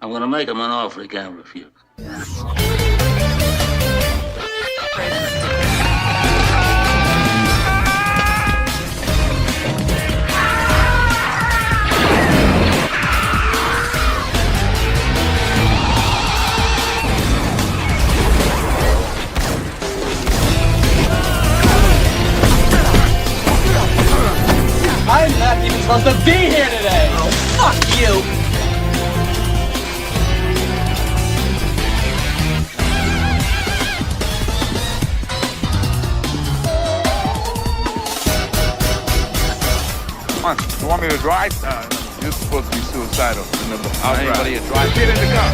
I'm gonna make him an offer he can't refuse. I'm not even supposed to be here today! Oh, fuck you! Come on, you want me to drive? You're supposed to be suicidal. Remember, I'll Anybody drive. a drive? Get in the car.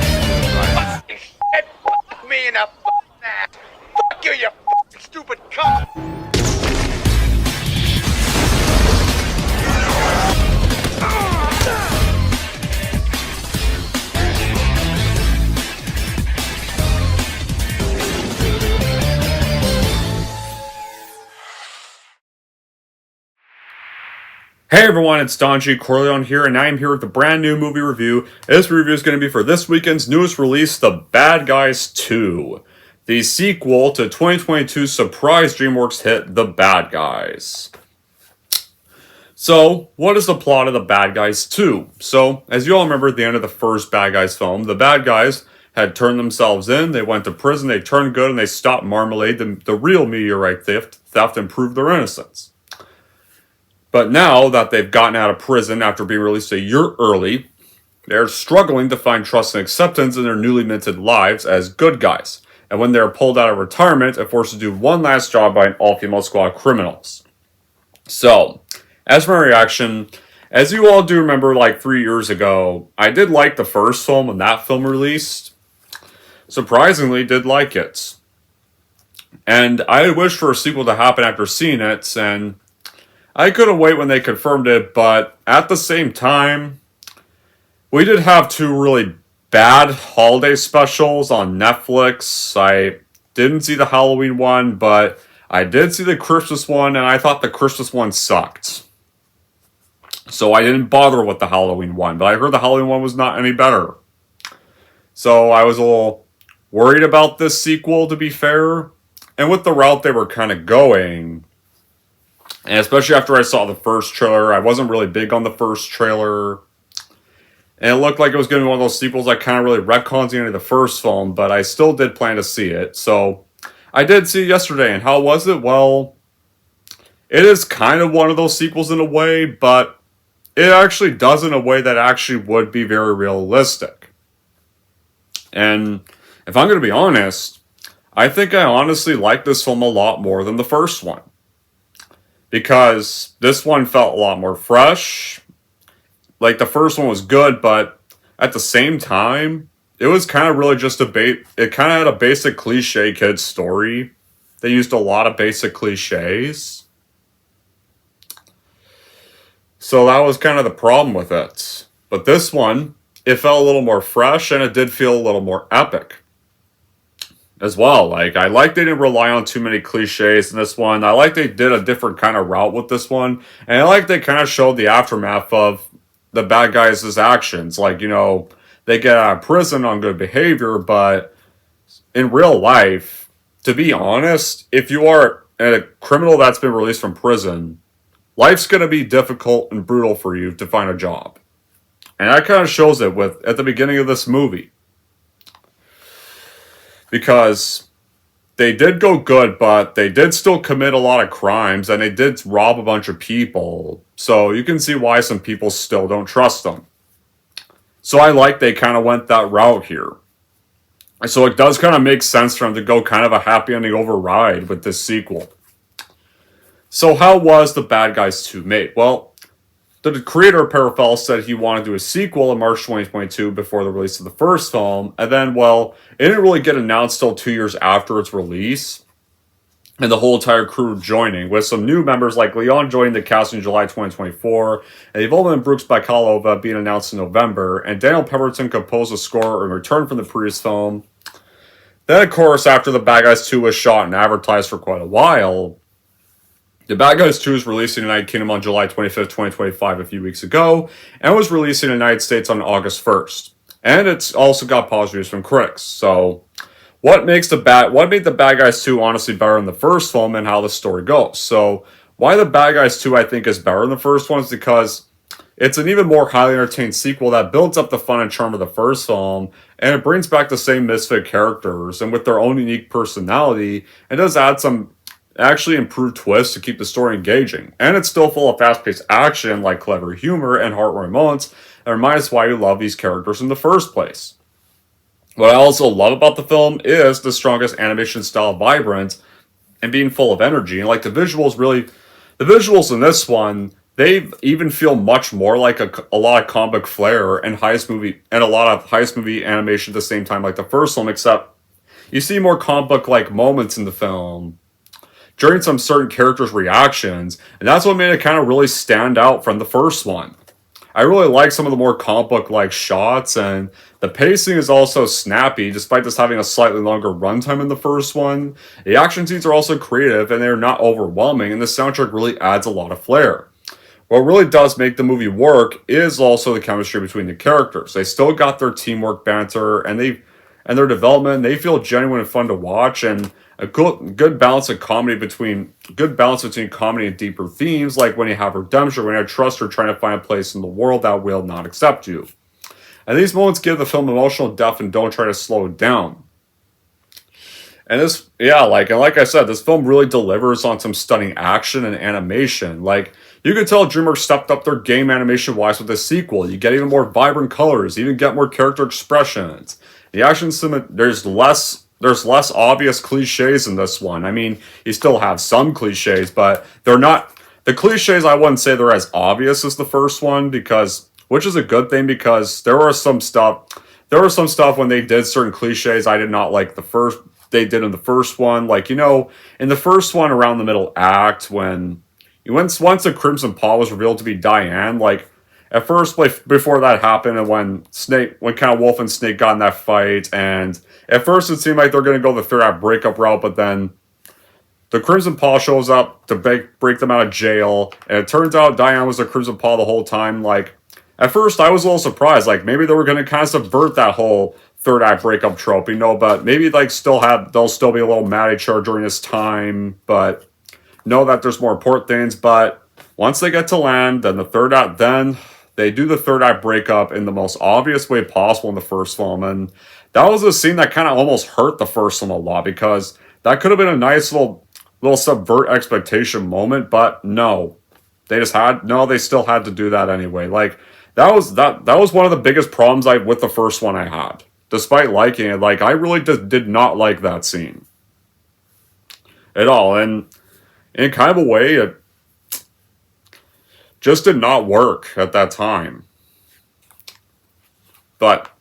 Fuck me in the ass. Fuck you, you fucking stupid cunt. Hey everyone, it's Don G. Corleone here, and I am here with a brand new movie review. This review is going to be for this weekend's newest release, The Bad Guys 2, the sequel to 2022's surprise DreamWorks hit, The Bad Guys. So, what is the plot of The Bad Guys 2? So, as you all remember at the end of the first Bad Guys film, the bad guys had turned themselves in, they went to prison, they turned good, and they stopped Marmalade, the real meteorite theft, and proved their innocence. But now that they've gotten out of prison after being released a year early, they're struggling to find trust and acceptance in their newly minted lives as good guys. And when they're pulled out of retirement and forced to do one last job by an all-female squad of criminals. So, as my reaction, as you all do remember, like 3 years ago, I did like the first film when that film released. Surprisingly, did like it. And I wished for a sequel to happen after seeing it, and I couldn't wait when they confirmed it, but at the same time, we did have two really bad holiday specials on Netflix. I didn't see the Halloween one, but I did see the Christmas one, and I thought the Christmas one sucked. So I didn't bother with the Halloween one, but I heard the Halloween one was not any better. So I was a little worried about this sequel, to be fair. And with the route they were kind of going, and especially after I saw the first trailer, I wasn't really big on the first trailer. And it looked like it was going to be one of those sequels that kind of really retcons the end of the first film, but I still did plan to see it. So I did see it yesterday, and how was it? Well, it is kind of one of those sequels in a way, but it actually does in a way that actually would be very realistic. And if I'm going to be honest, I think I honestly like this film a lot more than the first one. Because this one felt a lot more fresh. Like, the first one was good, but at the same time, it was kind of really just it kind of had a basic cliche kid story. They used a lot of basic cliches. So that was kind of the problem with it. But this one, it felt a little more fresh, and it did feel a little more epic as well. Like, I like they didn't rely on too many cliches in this one. I like they did a different kind of route with this one. And I like they kind of showed the aftermath of the bad guys' actions. Like, you know, they get out of prison on good behavior, but in real life, to be honest, if you are a criminal that's been released from prison, life's going to be difficult and brutal for you to find a job. And that kind of shows it at the beginning of this movie. Because they did go good, but they did still commit a lot of crimes, and they did rob a bunch of people. So you can see why some people still don't trust them. So I like they kind of went that route here. So it does kind of make sense for them to go kind of a happy ending override with this sequel. So how was The Bad Guys 2 made? Well, the creator of Parafel said he wanted to do a sequel in March 2022 before the release of the first film. And then, well, it didn't really get announced till 2 years after its release. And the whole entire crew joining, with some new members like Leon joining the cast in July 2024, and Evolvement and Brooks Baikalova being announced in November, and Daniel Pemberton composed a score in return from the previous film. Then, of course, after The Bad Guys 2 was shot and advertised for quite a while, The Bad Guys 2 is released in the United Kingdom on July 25th, 2025, a few weeks ago, and was released in the United States on August 1st. And it's also got positive reviews from critics. So what made the Bad Guys 2 honestly better than the first film and how the story goes. So why the Bad Guys 2 I think is better than the first one is because it's an even more highly entertained sequel that builds up the fun and charm of the first film, and it brings back the same misfit characters and with their own unique personality, and does add some actually improved twists to keep the story engaging. And it's still full of fast-paced action, like clever humor and heartwarming moments, and reminds us why you love these characters in the first place. What I also love about the film is the strongest animation style, vibrant and being full of energy. And like the visuals in this one, they even feel much more like a lot of comic flair and a lot of heist movie animation at the same time, like the first one. Except you see more comic book like moments in the film during some certain characters' reactions, and that's what made it kind of really stand out from the first one. I really like some of the more comic book like shots, and the pacing is also snappy despite this having a slightly longer runtime in the first one. The action scenes are also creative and they're not overwhelming, and the soundtrack really adds a lot of flair. What really does make the movie work is also the chemistry between the characters. They still got their teamwork banter and their development. They feel genuine and fun to watch, and a good balance between comedy and deeper themes, like when you have redemption, when you have trust, or trying to find a place in the world that will not accept you. And these moments give the film emotional depth and don't try to slow it down. And like I said, this film really delivers on some stunning action and animation. Like, you can tell DreamWorks stepped up their game animation-wise with this sequel. You get even more vibrant colors, you even get more character expressions. The action there's less obvious cliches in this one. I mean, you still have some cliches, but they're not the cliches. I wouldn't say they're as obvious as the first one, which is a good thing, because there was some stuff when they did certain cliches I did not like they did in the first one. Like, in the first one, around the middle act, once the Crimson Paw was revealed to be Diane, like, at first, before that happened, and when kind of Wolf and Snake got in that fight, and at first it seemed like they're going to go the third act breakup route, but then the Crimson Paw shows up to break them out of jail, and it turns out Diane was the Crimson Paw the whole time. Like, at first I was a little surprised, like, maybe they were going to kind of subvert that whole third act breakup trope, but maybe like they'll still be a little mad at each other during this time, but know that there's more important things. But once they get to land, then they do the third act breakup in the most obvious way possible in the first film, and that was a scene that kind of almost hurt the first film a lot, because that could have been a nice little subvert expectation moment, but no. They still had to do that anyway. Like, that was one of the biggest problems with the first one I had. Despite liking it, like, I really just did not like that scene at all, and in kind of a way, it just did not work at that time. But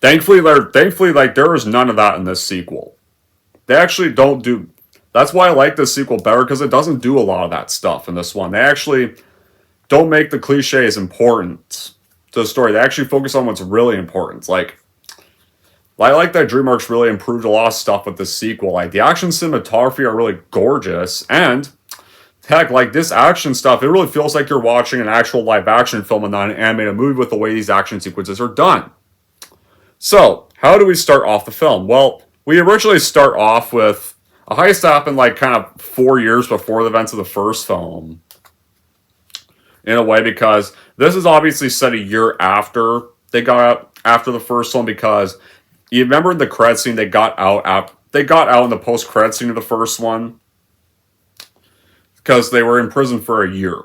thankfully, there is none of that in this sequel. They actually don't do. That's why I like this sequel better, because it doesn't do a lot of that stuff in this one. They actually don't make the cliches important to the story. They actually focus on what's really important. Like, I like that DreamWorks really improved a lot of stuff with this sequel. Like, the action cinematography are really gorgeous, and heck, like, this action stuff, it really feels like you're watching an actual live action film and not an animated movie with the way these action sequences are done. So, how do we start off the film? Well, we originally start off with a heist that happened like kind of 4 years before the events of the first film. In a way, because this is obviously set a year after they got out after the first film, because you remember in the credit scene they got out in the post-credit scene of the first one, because they were in prison for a year.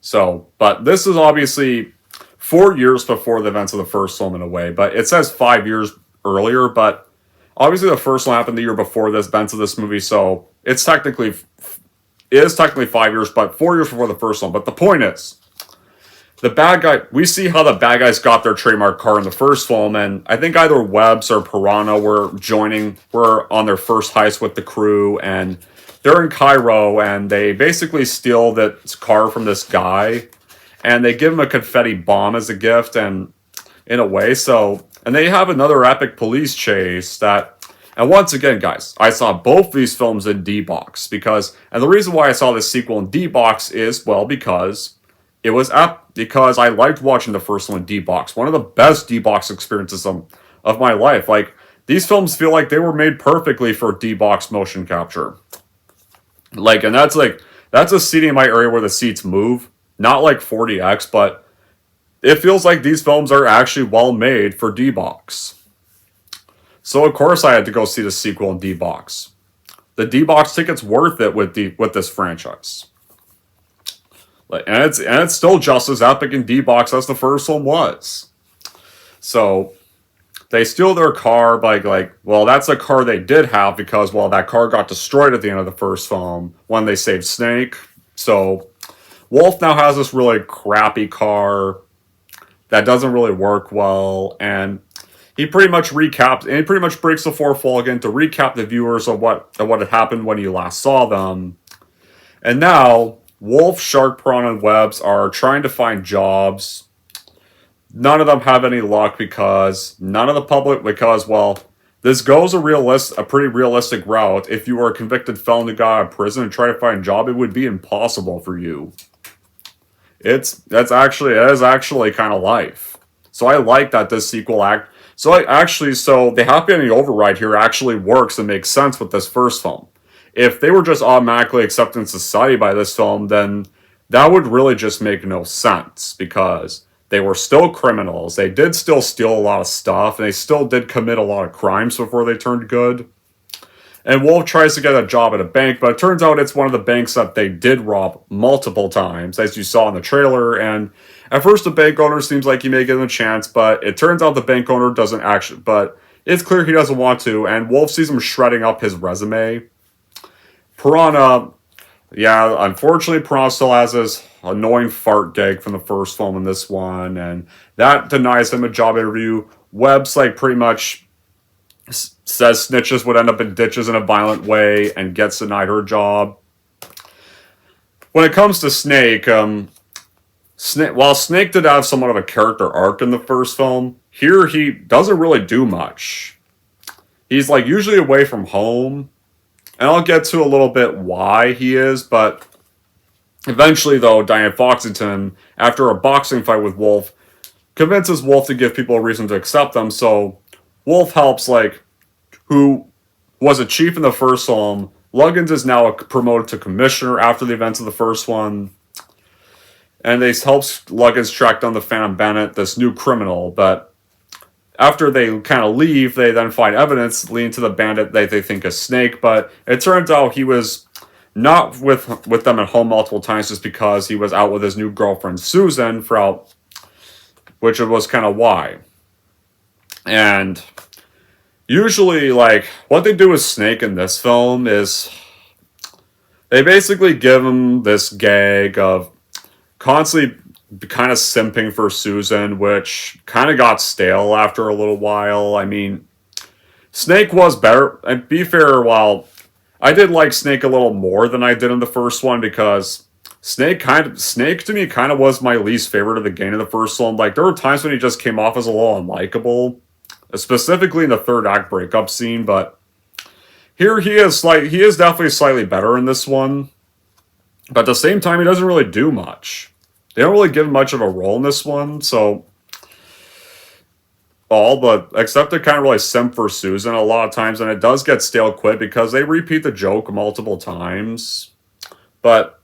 So, but this is obviously 4 years before the events of the first film in a way, but it says 5 years earlier, but obviously the first one happened the year before the events of this movie, so it is technically 5 years, but 4 years before the first one. But the point is, we see how the bad guys got their trademark car in the first film, and I think either Webbs or Piranha were on their first heist with the crew, and they're in Cairo, and they basically steal this car from this guy, and they give him a confetti bomb as a gift, and in a way, and they have another epic police chase and once again, guys, I saw both these films in D-Box, and the reason why I saw this sequel in D-Box is, well, because it was because I liked watching the first one D-Box. One of the best D-Box experiences of my life. Like, these films feel like they were made perfectly for D-Box motion capture. Like, and that's a seating in my area where the seats move. Not like 40X, but it feels like these films are actually well made for D-Box. So of course I had to go see the sequel in D-Box. The D-Box ticket's worth it with this franchise. Like, and it's still just as epic in D-Box as the first one was. So they steal their car by well, that's a car they did have because, well, that car got destroyed at the end of the first film when they saved Snake. So Wolf now has this really crappy car that doesn't really work well, and he pretty much breaks the fourth wall again to recap the viewers of what had happened when you last saw them. And now Wolf, Shark, Piranha, and Webbs are trying to find jobs. None of them have any luck because well, this goes a pretty realistic route. If you were a convicted felon who got out of prison and try to find a job, it would be impossible for you. It is actually kind of life. So I like that this sequel so the happy ending override here actually works and makes sense with this first film. If they were just automatically accepted in society by this film, then that would really just make no sense because they were still criminals. They did still steal a lot of stuff, and they still did commit a lot of crimes before they turned good. And Wolf tries to get a job at a bank, but it turns out it's one of the banks that they did rob multiple times, as you saw in the trailer. And at first, the bank owner seems like he may give him a chance, but it turns out the bank owner doesn't actually. But it's clear he doesn't want to, and Wolf sees him shredding up his resume. Piranha, yeah, unfortunately, Piranha still has his annoying fart gag from the first film in this one, and that denies him a job interview. Webb's pretty much says snitches would end up in ditches in a violent way and gets denied her job. When it comes to Snake, while Snake did have somewhat of a character arc in the first film, here he doesn't really do much. He's usually away from home, and I'll get to a little bit why he is, but eventually, though, Diane Foxington, after a boxing fight with Wolf, convinces Wolf to give people a reason to accept them, so Wolf helps, who was a chief in the first film. Luggins is now promoted to commissioner after the events of the first one, and they helps Luggins track down the Phantom Bandit, this new criminal, but after they kind of leave, they then find evidence leading to the bandit that they think is Snake, but it turns out he was not with them at home multiple times just because he was out with his new girlfriend Susan which was kind of why. And usually, what they do with Snake in this film is they basically give him this gag of constantly kind of simping for Susan, which kind of got stale after a little while. I mean, Snake was better. And be fair, while I did like Snake a little more than I did in the first one, because Snake to me kind of was my least favorite of the gang in the first one. There were times when he just came off as a little unlikable, specifically in the third act breakup scene, but here he is definitely slightly better in this one. But at the same time, he doesn't really do much. They don't really give much of a role in this one, so except to kind of really simp for Susan a lot of times, and it does get stale quick because they repeat the joke multiple times. But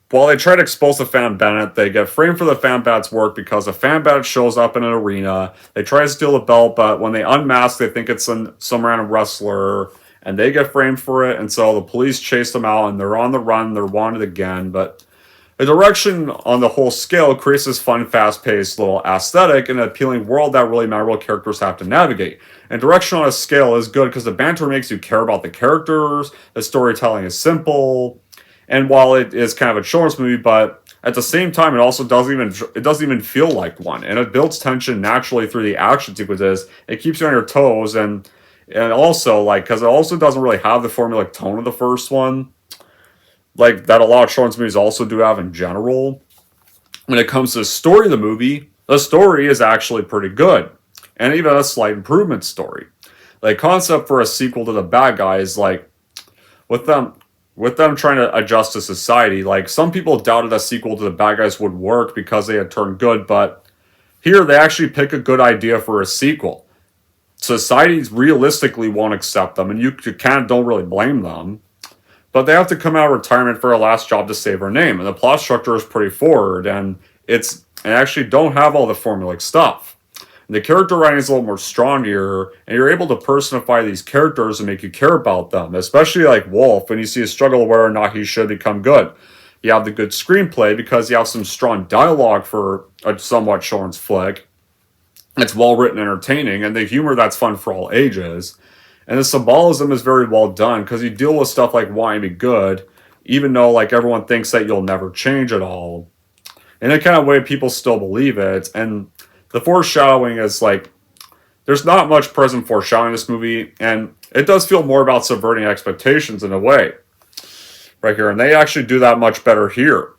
while they try to expose the Phantom Bandit, they get framed for the Phantom Bandit's work because the Phantom Bandit shows up in an arena. They try to steal the belt, but when they unmask, they think it's some random wrestler, and they get framed for it, and so the police chase them out, and they're on the run, they're wanted again, but the direction on the whole scale creates this fun, fast-paced little aesthetic and an appealing world that really memorable characters have to navigate. And direction on a scale is good because the banter makes you care about the characters, the storytelling is simple, and while it is kind of a children's movie, but at the same time, it also doesn't even feel like one, and it builds tension naturally through the action sequences. It keeps you on your toes, and also because it also doesn't really have the formulaic tone of the first one, that a lot of children's movies also do have in general. When it comes to the story of the movie, the story is actually pretty good, and even a slight improvement story. Concept for a sequel to The Bad Guys, with with them trying to adjust to society, like some people doubted a sequel to the bad guys would work because they had turned good, but here they actually pick a good idea for a sequel. Society realistically won't accept them, and you kind of don't really blame them. But they have to come out of retirement for a last job to save her name, and the plot structure is pretty forward, and I actually don't have all the formulaic stuff. And the character writing is a little more strong here, and you're able to personify these characters and make you care about them, especially like Wolf, when you see a struggle whether or not he should become good. You have the good screenplay because you have some strong dialogue for a somewhat children's flick. It's well written, entertaining, and the humor that's fun for all ages. And the symbolism is very well done because you deal with stuff like wanting to be good, even though like everyone thinks that you'll never change at all. In a kind of way, people still believe it. And the foreshadowing is like, there's not much present foreshadowing in this movie, and it does feel more about subverting expectations in a way. Right here, and they actually do that much better here.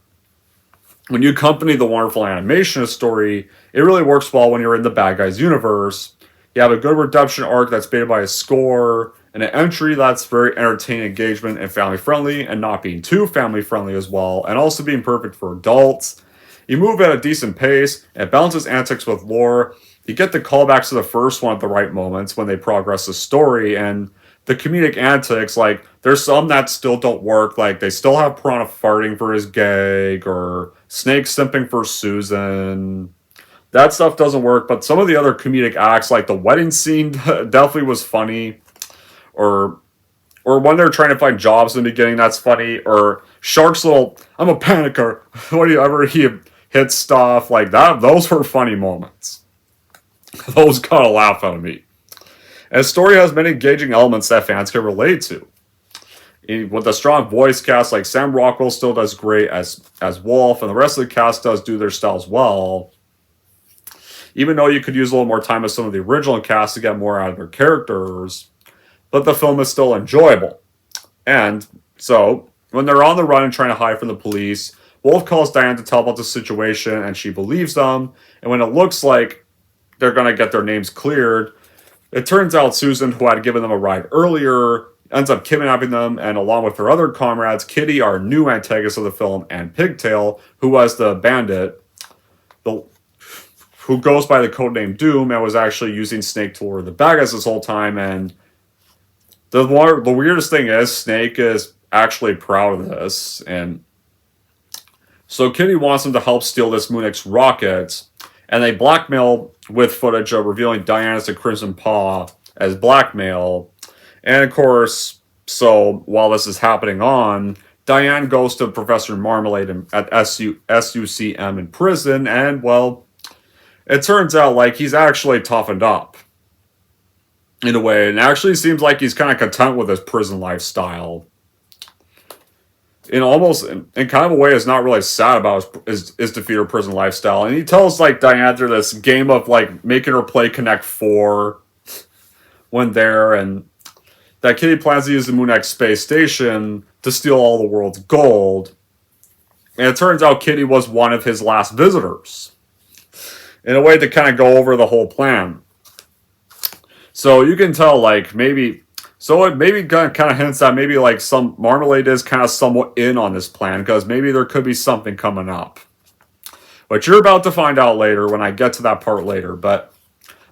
When you accompany the wonderful animation of the story, it really works well when you're in the bad guys universe. You have a good redemption arc that's baited by a score, and an entry that's very entertaining engagement and family friendly, and not being too family friendly as well, and also being perfect for adults. You move at a decent pace, and it balances antics with lore. You get the callbacks to the first one at the right moments when they progress the story, and the comedic antics, like, there's some that still don't work, like, they still have Piranha farting for his gag, or Snake simping for Susan. That stuff doesn't work, but some of the other comedic acts, like the wedding scene, definitely was funny. Or when they're trying to find jobs in the beginning, that's funny. Or Shark's little, I'm a panicker, whatever he hits stuff, like that, those were funny moments. Those got a laugh out of me. And the story has many engaging elements that fans can relate to. With a strong voice cast, like Sam Rockwell still does great as Wolf, and the rest of the cast does do their styles well. Even though you could use a little more time with some of the original cast to get more out of their characters, but the film is still enjoyable. And so, when they're on the run and trying to hide from the police, Wolf calls Diane to tell about the situation, and she believes them. And when it looks like they're going to get their names cleared, it turns out Susan, who had given them a ride earlier, ends up kidnapping them, and along with her other comrades, Kitty, our new antagonist of the film, and Pigtail, who was the bandit, who goes by the codename Doom, and was actually using Snake to lure the bad guys this whole time. And the weirdest thing is, Snake is actually proud of this, and so Kitty wants him to help steal this Moonix rocket, and they blackmail with footage of revealing Diane as the Crimson Paw as blackmail. And of course, so while this is happening on, Diane goes to Professor Marmalade at SUCM in prison, and well, it turns out like he's actually toughened up in a way, and it actually seems like he's kind of content with his prison lifestyle. In kind of a way, is not really sad about his defeat or prison lifestyle. And he tells like Diane through this game of like making her play Connect 4 when there, and that Kitty plans to use the Moon X space station to steal all the world's gold. And it turns out Kitty was one of his last visitors. In a way to kind of go over the whole plan. So you can tell, like, maybe... So it maybe kind of hints that maybe, like, some Marmalade is kind of somewhat in on this plan, because maybe there could be something coming up. But you're about to find out later when I get to that part later. But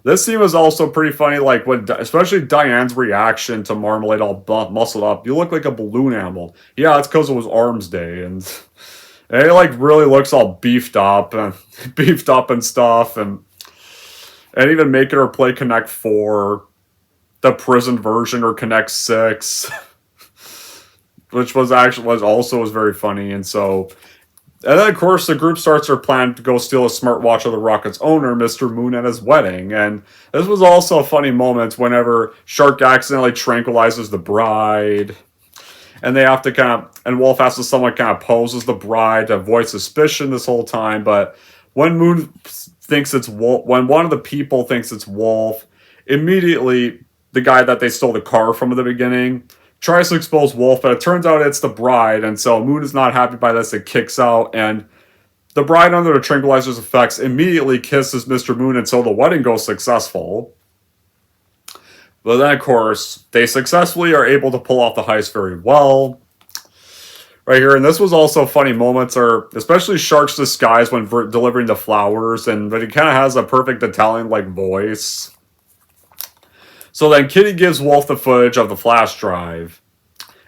this scene was also pretty funny, like, when, especially Diane's reaction to Marmalade all muscled up. You look like a balloon animal. Yeah, that's because it was Arms Day, and he, like, really looks all beefed up and stuff, and even making her play Connect 4, the prison version, or Connect 6, which was also very funny. And so, and then of course the group starts their plan to go steal a smartwatch of the rocket's owner, Mr. Moon, at his wedding. And this was also a funny moment whenever Shark accidentally tranquilizes the bride, and they have to and Wolf has to somewhat kind of pose as the bride to avoid suspicion this whole time. But when Moon thinks it's Wolf, when one of the people thinks it's Wolf, immediately the guy that they stole the car from at the beginning tries to expose Wolf, but it turns out it's the bride, and so Moon is not happy by this. It kicks out, and the bride, under the tranquilizer's effects, immediately kisses Mr. Moon, and so the wedding goes successful. But then, of course, they successfully are able to pull off the heist very well. right here. And this was also funny moments, or especially Shark's disguise when delivering the flowers, but he kind of has a perfect Italian like voice. So then Kitty gives Wolf the footage of the flash drive.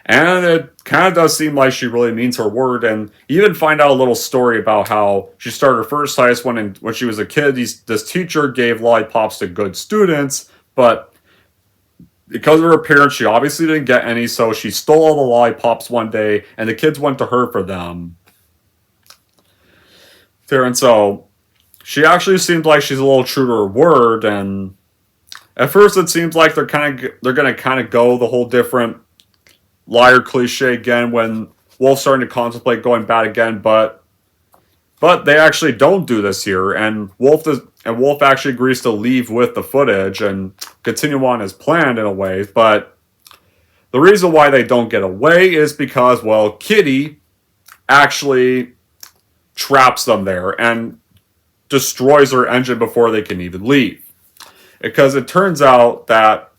And it kind of does seem like she really means her word. And you even find out a little story about how she started her first heist when she was a kid. This teacher gave lollipops to good students, but because of her parents, she obviously didn't get any, so she stole all the lollipops one day, and the kids went to her for them. And so she actually seems like she's a little true to her word, and at first it seems like they're gonna kind of go the whole different liar cliche again when Wolf's starting to contemplate going bad again, but they actually don't do this here, and Wolf actually agrees to leave with the footage and continue on as planned in a way, but the reason why they don't get away is because, well, Kitty actually traps them there and destroys their engine before they can even leave. Because it turns out that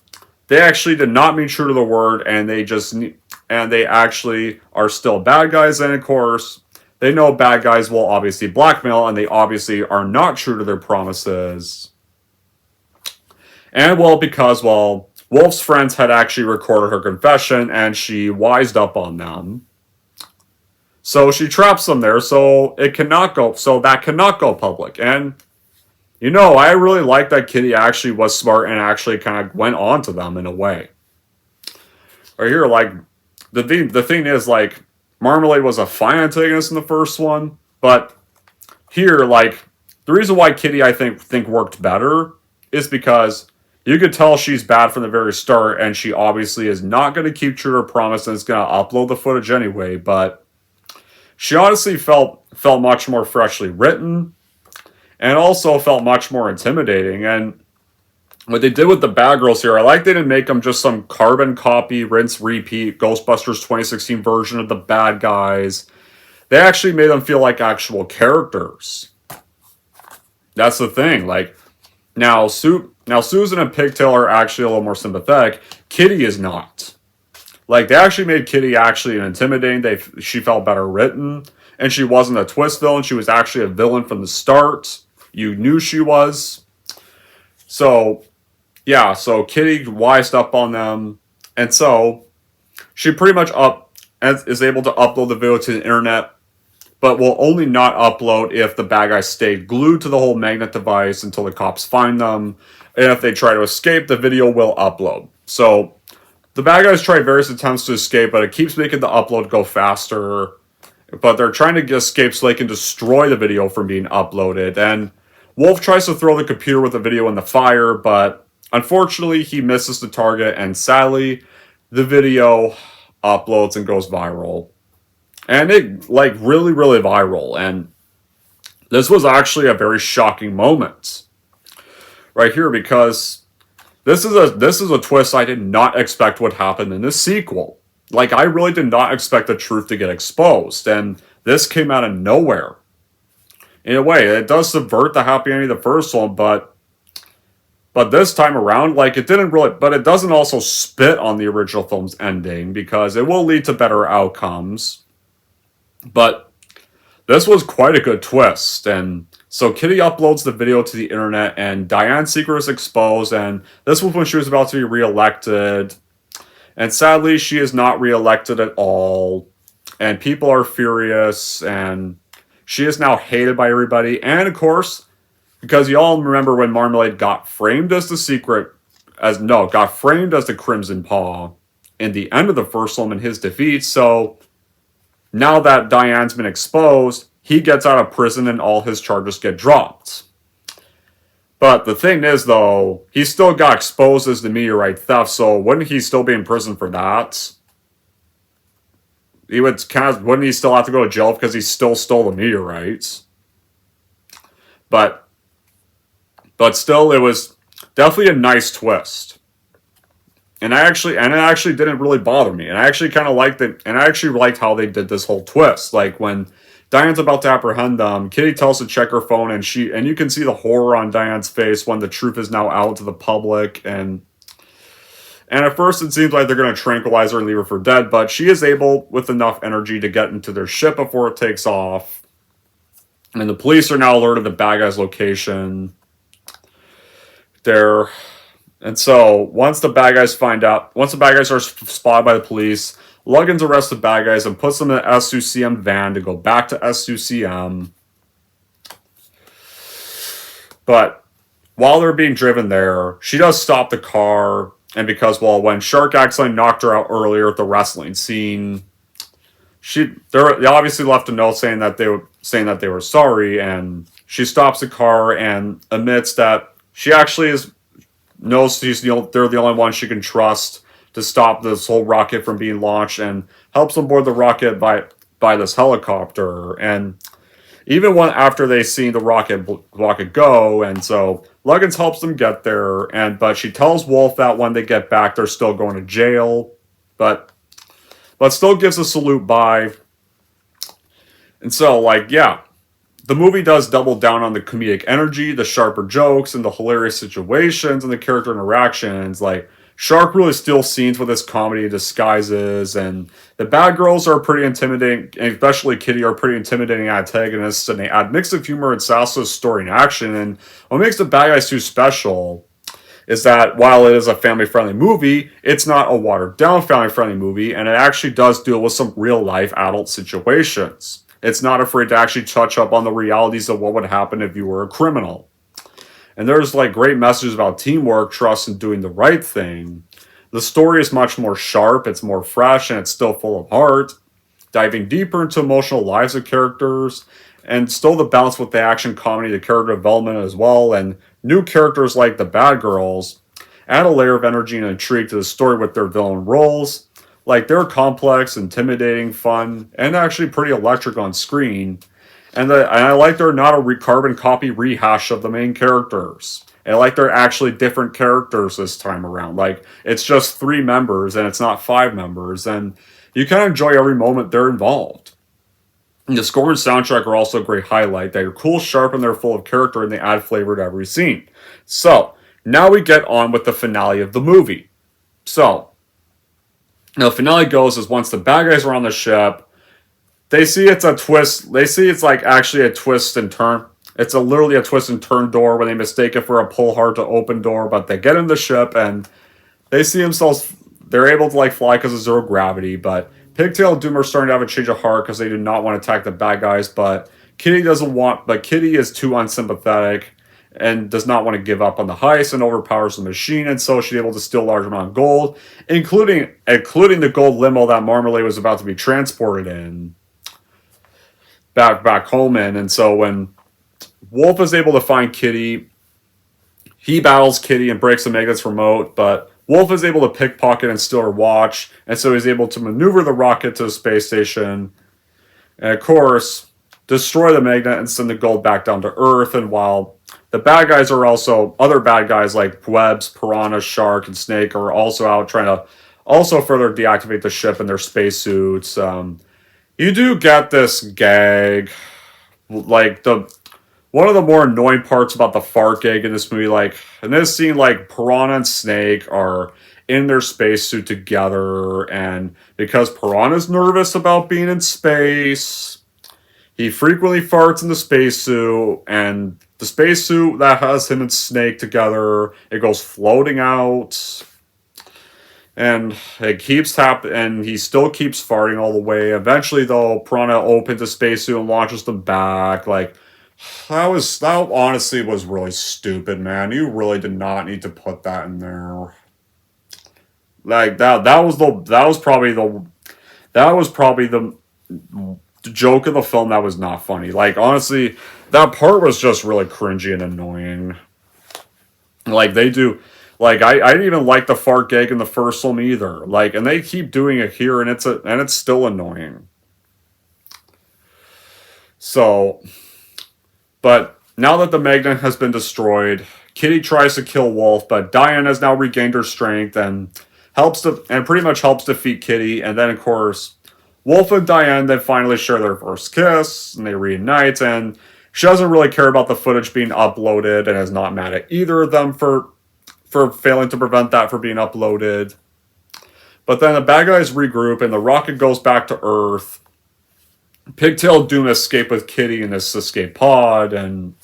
they actually did not mean true to the word, and they actually are still bad guys, and of course, they know bad guys will obviously blackmail, and they obviously are not true to their promises. And, well, because, well, Wolf's friends had actually recorded her confession, and she wised up on them. So she traps them there, so that cannot go public. And, I really like that Kitty actually was smart and actually kind of went on to them in a way. Right here, like, the thing is, like, Marmalade was a fine antagonist in the first one, but here, like, the reason why Kitty, I think worked better is because you could tell she's bad from the very start, and she obviously is not going to keep true to her promise and is going to upload the footage anyway, but she honestly felt much more freshly written, and also felt much more intimidating, and what they did with the bad girls here, I like they didn't make them just some carbon copy, rinse, repeat, Ghostbusters 2016 version of the bad guys. They actually made them feel like actual characters. That's the thing. Like, now Susan and Pigtail are actually a little more sympathetic. Kitty is not. Like, they actually made Kitty actually intimidating. She felt better written. And she wasn't a twist villain. She was actually a villain from the start. You knew she was. So, yeah, so Kitty wised up on them. And so, she pretty much is able to upload the video to the internet, but will only not upload if the bad guys stay glued to the whole magnet device until the cops find them. And if they try to escape, the video will upload. So, the bad guys try various attempts to escape, but it keeps making the upload go faster. But they're trying to escape so they can destroy the video from being uploaded. And Wolf tries to throw the computer with the video in the fire, but unfortunately he misses the target, and sadly, the video uploads and goes viral. And it, like, really, really viral. And this was actually a very shocking moment right here, because this is a twist I did not expect would happen in this sequel. Like, I really did not expect the truth to get exposed, and this came out of nowhere. In a way, it does subvert the happy ending of the first one, but this time around, like, it didn't really, but it doesn't also spit on the original film's ending, because it will lead to better outcomes. But this was quite a good twist, and so Kitty uploads the video to the internet, and Diane's secret is exposed, and this was when she was about to be reelected. And sadly, she is not reelected at all. And people are furious. And she is now hated by everybody. And of course, because you all remember when Marmalade got framed as got framed as the Crimson Paw in the end of the first film in his defeat. So now that Diane's been exposed, he gets out of prison and all his charges get dropped. But the thing is, though, he still got exposed as the meteorite theft, so wouldn't he still be in prison for that? Wouldn't he still have to go to jail because he still stole the meteorites? But still, it was definitely a nice twist. And it actually didn't really bother me. And I actually kind of liked it, and I actually liked how they did this whole twist. Like, when Diane's about to apprehend them, Kitty tells to check her phone, and you can see the horror on Diane's face when the truth is now out to the public, and And at first it seems like they're going to tranquilize her and leave her for dead, but she is able, with enough energy, to get into their ship before it takes off. And the police are now alerted to the bad guy's location. And so, once the bad guys are spotted by the police, Luggins arrests the bad guys and puts them in an SUCM van to go back to SUCM. But while they're being driven there, she does stop the car. And because, well, when Shark accidentally knocked her out earlier at the wrestling scene, they obviously left a note saying that they were sorry. And she stops the car and admits that she actually knows they're the only one she can trust to stop this whole rocket from being launched, and helps them board the rocket by this helicopter. And even after they see the rocket go, and so Luggins helps them get there, but she tells Wolf that when they get back, they're still going to jail, but still gives a salute by. And so, the movie does double down on the comedic energy, the sharper jokes, and the hilarious situations and the character interactions. Shark really steals scenes with his comedy disguises, and the bad girls are pretty intimidating, and especially Kitty are pretty intimidating antagonists, and they add mix of humor and sass to the story and action. And what makes the bad guys too special is that while it is a family-friendly movie, it's not a watered-down family-friendly movie, and it actually does deal with some real-life adult situations. It's not afraid to actually touch up on the realities of what would happen if you were a criminal. And there's great messages about teamwork, trust, and doing the right thing. The story is much more sharp, it's more fresh, and it's still full of heart, diving deeper into emotional lives of characters, and still the balance with the action, comedy, the character development as well, and new characters like the bad girls add a layer of energy and intrigue to the story with their villain roles. They're complex, intimidating, fun, and actually pretty electric on screen. And I like they're not a carbon copy rehash of the main characters. And they're actually different characters this time around. It's just 3 members and it's not 5 members. And you kind of enjoy every moment they're involved. And the score and soundtrack are also a great highlight. They're cool, sharp, and they're full of character, and they add flavor to every scene. So, now we get on with the finale of the movie. So, now the finale goes is once the bad guys are on the ship, they see it's a twist. They see it's actually a twist and turn. It's literally a twist and turn door where they mistake it for a pull hard to open door. But they get in the ship and they see themselves. They're able to fly because of zero gravity. But Pigtail and Doom are starting to have a change of heart because they do not want to attack the bad guys. But Kitty doesn't want. But Kitty is too unsympathetic and does not want to give up on the heist and overpowers the machine. And so she's able to steal a large amount of gold, including the gold limo that Marmalade was about to be transported in. Back home in. And so when Wolf is able to find Kitty, he battles Kitty and breaks the magnet's remote, but Wolf is able to pickpocket and steal her watch, and so he's able to maneuver the rocket to the space station, and of course, destroy the magnet and send the gold back down to Earth. And while the bad guys are also, other bad guys like Webs, Piranha, Shark, and Snake are also out trying to also further deactivate the ship in their spacesuits. You do get this gag, one of the more annoying parts about the fart gag in this movie, in this scene, Piranha and Snake are in their spacesuit together, and because Piranha's nervous about being in space, he frequently farts in the spacesuit, and the spacesuit that has him and Snake together, it goes floating out. And it keeps and he still keeps farting all the way. Eventually, though, Piranha opens the spacesuit and launches them back. That honestly was really stupid, man. You really did not need to put that in there. That was probably the joke of the film that was not funny. Honestly, that part was just really cringy and annoying. I didn't even like the fart gag in the first film either. And they keep doing it here, and it's still annoying. So, but now that the magnet has been destroyed, Kitty tries to kill Wolf, but Diane has now regained her strength and pretty much helps defeat Kitty. And then, of course, Wolf and Diane then finally share their first kiss, and they reunite. And she doesn't really care about the footage being uploaded, and is not mad at either of them for for failing to prevent that from being uploaded. But then the bad guys regroup and the rocket goes back to Earth. Pigtail Doom escape with Kitty in this escape pod, and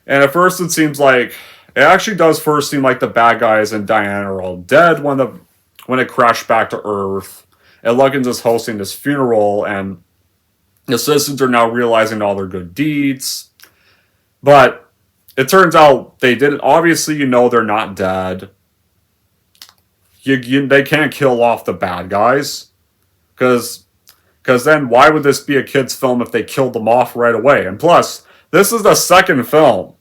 at first it seems like it actually does first seem like the bad guys and Diane are all dead when it crashed back to Earth. And Luggins is hosting this funeral, and the citizens are now realizing all their good deeds. But it turns out they didn't. Obviously, they're not dead. They can't kill off the bad guys, because then why would this be a kid's film if they killed them off right away? And plus, this is the second film.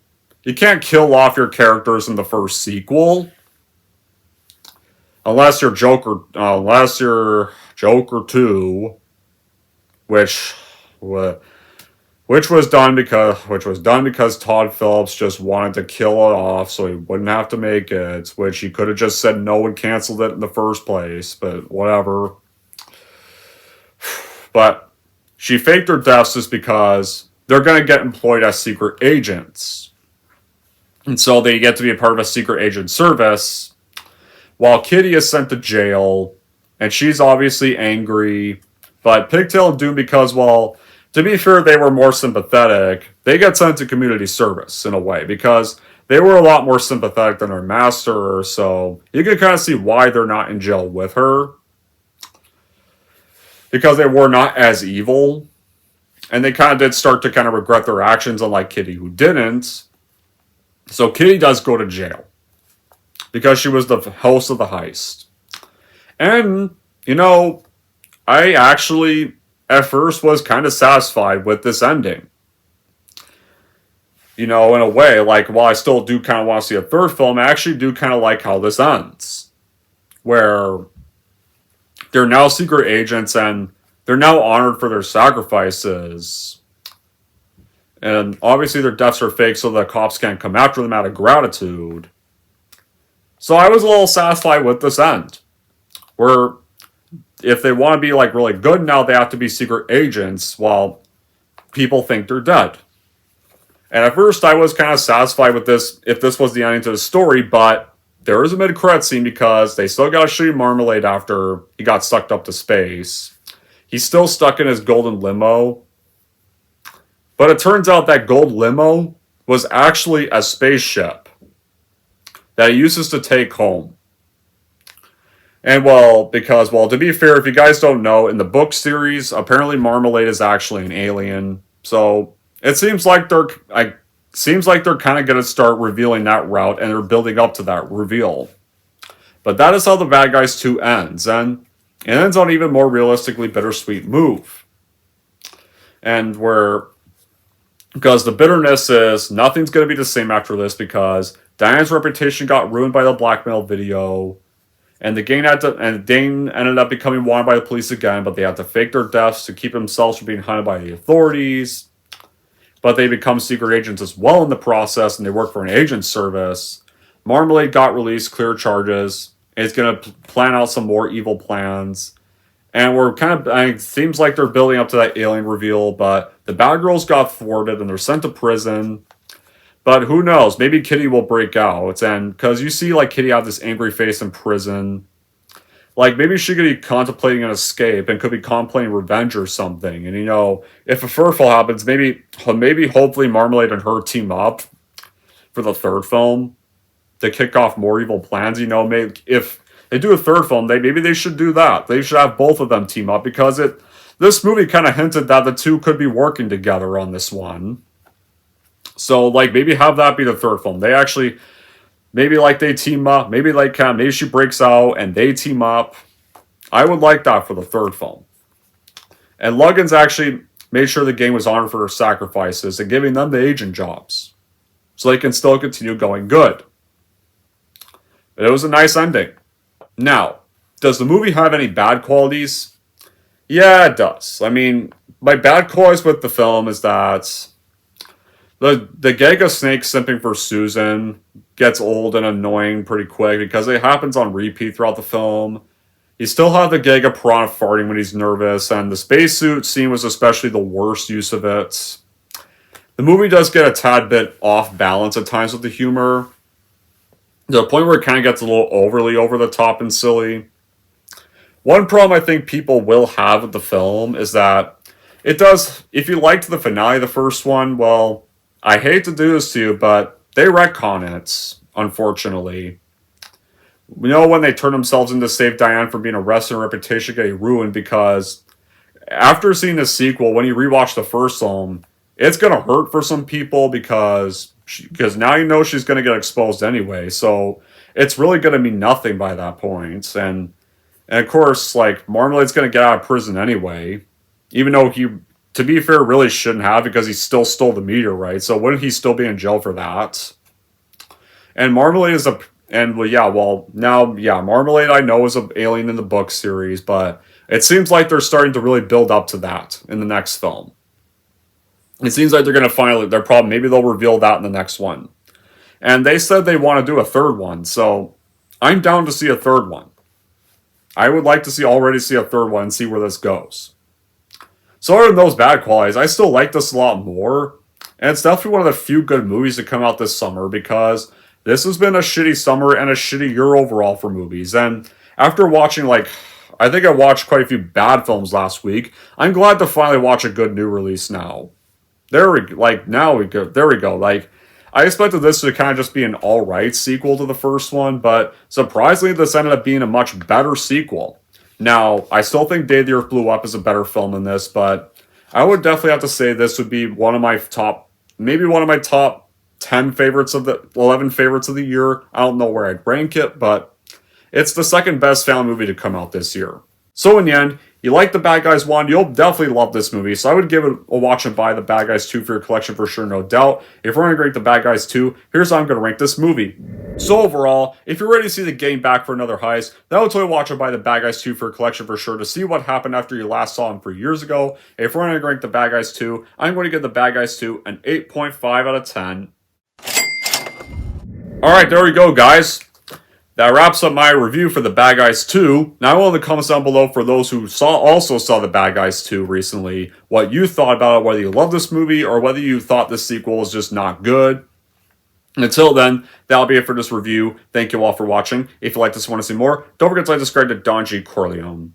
You can't kill off your characters in the first sequel. Unless you're Joker 2, which was done because Todd Phillips just wanted to kill it off so he wouldn't have to make it, which he could have just said no and canceled it in the first place, but whatever. But she faked their deaths just because they're going to get employed as secret agents. And so they get to be a part of a secret agent service, while Kitty is sent to jail, and she's obviously angry. But Pigtail and Doom, because, well, to be fair, they were more sympathetic, they get sent to community service, in a way, because they were a lot more sympathetic than their master, so you can kind of see why they're not in jail with her. Because they were not as evil, and they kind of did start to kind of regret their actions, unlike Kitty, who didn't. So Kitty does go to jail, because she was the host of the heist. And, I actually, at first, was kind of satisfied with this ending. In a way, like, while I still do kind of want to see a third film, I actually do kind of like how this ends. Where they're now secret agents, and they're now honored for their sacrifices. And obviously their deaths are fake, so the cops can't come after them out of gratitude. So I was a little satisfied with this end. Where if they want to be like really good now, they have to be secret agents while people think they're dead. And at first I was kind of satisfied with this if this was the ending to the story, but there is a mid-credit scene because they still got to shoot Marmalade after he got sucked up to space. He's still stuck in his golden limo. But it turns out that gold limo was actually a spaceship that he uses to take home. And to be fair, if you guys don't know, in the book series, apparently Marmalade is actually an alien. So it seems like they're kind of going to start revealing that route, and they're building up to that reveal. But that is how The Bad Guys 2 ends, and it ends on an even more realistically bittersweet move. Because the bitterness is nothing's going to be the same after this, because Diane's reputation got ruined by the blackmail video, and Dane ended up becoming wanted by the police again, but they had to fake their deaths to keep themselves from being hunted by the authorities. But they become secret agents as well in the process, and they work for an agent service. Marmalade got released, clear charges, and he's going to plan out some more evil plans. And it seems like they're building up to that alien reveal, but the bad girls got thwarted and they're sent to prison. But who knows? Maybe Kitty will break out. And because you see, like, Kitty have this angry face in prison. Like, maybe she could be contemplating an escape and could be contemplating revenge or something. And, if a furful happens, maybe hopefully Marmalade and her team up for the third film to kick off more evil plans. Maybe if they do a third film, maybe they should do that. They should have both of them team up, because this movie kind of hinted that the two could be working together on this one. So, like, maybe have that be the third film. They actually, maybe, like, they team up. Maybe she breaks out and they team up. I would like that for the third film. And Luggins actually made sure the gang was honored for their sacrifices and giving them the agent jobs, so they can still continue going good. But it was a nice ending. Now, does the movie have any bad qualities? Yeah, it does. I mean, my bad qualities with the film is that the gag of Snake simping for Susan gets old and annoying pretty quick, because it happens on repeat throughout the film. You still have the gag of Piranha farting when he's nervous, and the spacesuit scene was especially the worst use of it. The movie does get a tad bit off balance at times with the humor. to the point where it kind of gets a little overly over the top and silly. One problem I think people will have with the film is that it does, if you liked the finale of the first one, well, I hate to do this to you, but they retcon it, unfortunately. We know when they turn themselves in to save Diane from being arrested and reputation getting ruined, because after seeing the sequel, when you rewatch the first film, it's going to hurt for some people because now you know she's going to get exposed anyway. So it's really going to mean nothing by that point. And of course, like, Marmalade's going to get out of prison anyway. Even though he, to be fair, really shouldn't have, because he still stole the meteorite. So wouldn't he still be in jail for that? And Marmalade is Marmalade I know is an alien in the book series, but it seems like they're starting to really build up to that in the next film. It seems like they're going to maybe they'll reveal that in the next one. And they said they want to do a third one, so I'm down to see a third one. I would like to already see a third one and see where this goes. So other than those bad qualities, I still like this a lot more. And it's definitely one of the few good movies to come out this summer, because this has been a shitty summer and a shitty year overall for movies. And after watching, I think I watched quite a few bad films last week, I'm glad to finally watch a good new release now. There we go. Like, I expected this to kind of just be an alright sequel to the first one, but surprisingly, this ended up being a much better sequel. Now, I still think Day the Earth Blew Up is a better film than this, but I would definitely have to say this would be one of my top 10 favorites of the 11 favorites of the year. I don't know where I'd rank it, but it's the second best found movie to come out this year. So in the end, you like The Bad Guys 1, you'll definitely love this movie. So I would give it a watch and buy The Bad Guys 2 for your collection for sure, no doubt. If we're going to rank The Bad Guys 2, here's how I'm going to rank this movie. So overall, if you're ready to see the gang back for another heist, then I would totally watch and buy The Bad Guys 2 for your collection for sure to see what happened after you last saw him 3 years ago. If we're going to rank The Bad Guys 2, I'm going to give The Bad Guys 2 an 8.5 out of 10. Alright, there we go, guys. That wraps up my review for The Bad Guys 2. Now I want in the comments down below, for those who also saw The Bad Guys 2 recently, what you thought about it, whether you love this movie or whether you thought this sequel was just not good. Until then, that'll be it for this review. Thank you all for watching. If you like this and want to see more, don't forget to subscribe to Don G. Corleone.